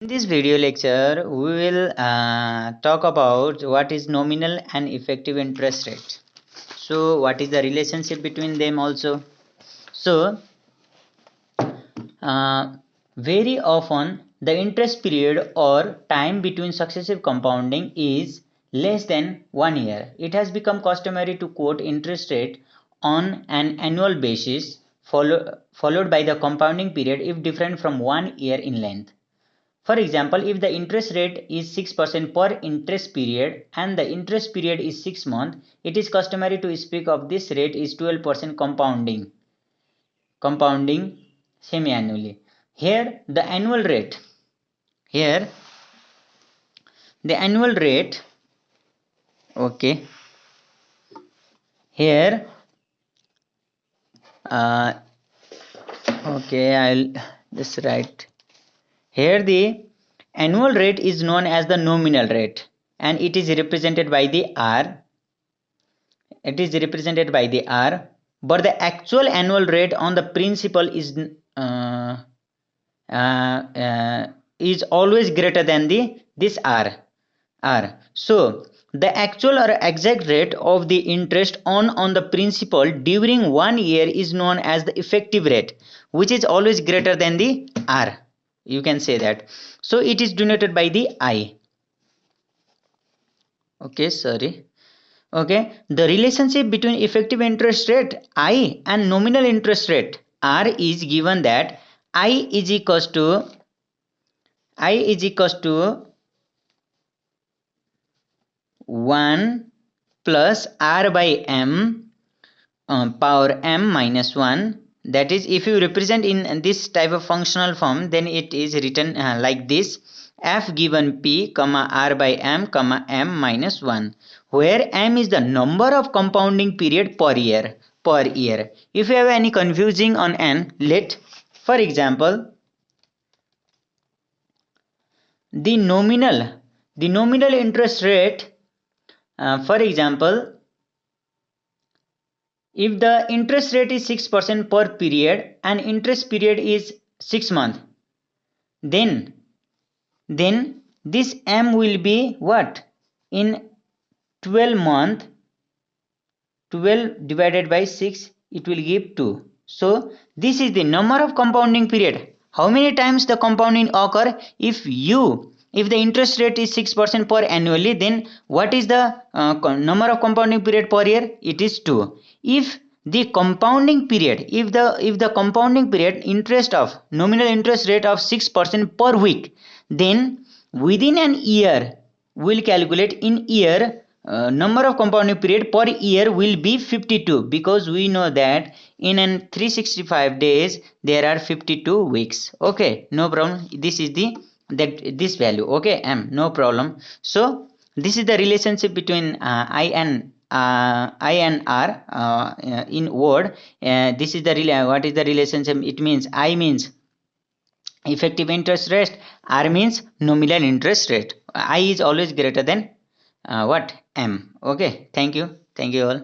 In this video lecture, we will talk about what is nominal and effective interest rate. So, what is the relationship between them also? So, very often the interest period or time between successive compounding is less than 1 year. It has become customary to quote interest rate on an annual basis followed by the compounding period if different from 1 year in length. For example, if the interest rate is 6% per interest period and the interest period is 6 months, it is customary to speak of this rate is 12% compounding semi-annually. Here the annual rate, okay, here, okay, I'll just write. Here the annual rate is known as the nominal rate and it is represented by the R. But the actual annual rate on the principal uh, is always greater than this R. So the actual or exact rate of the interest on the principal during 1 year is known as the effective rate, which is always greater than the R. You can say that. So it is denoted by the I. Okay, sorry. Okay, the relationship between effective interest rate I and nominal interest rate R is given that I is equals to 1 plus R by M power M minus 1. That is, if you represent in this type of functional form, then it is written like this: f given p comma r by m comma m minus 1, where m is the number of compounding period per year. If you have any confusing on n, for example, the nominal interest rate, for example, if the interest rate is 6% per period and interest period is 6 months, then this m will be what? In 12 month, 12 divided by 6, it will give 2. So this is the number of compounding period. How many times the compounding occur? If the interest rate is 6% per annually, then what is the number of compounding period per year? It is 2. If the compounding period, if the compounding period nominal interest rate of 6% per week, then within an year we'll calculate in year number of compounding period per year will be 52, because we know that in an 365 days there are 52 weeks. Okay, no problem. This is this value. Okay, m, no problem. So this is the relationship between I and R in word. This is what is the relationship? It means I means effective interest rate, R means nominal interest rate. I is always greater than what? M. Okay, thank you all.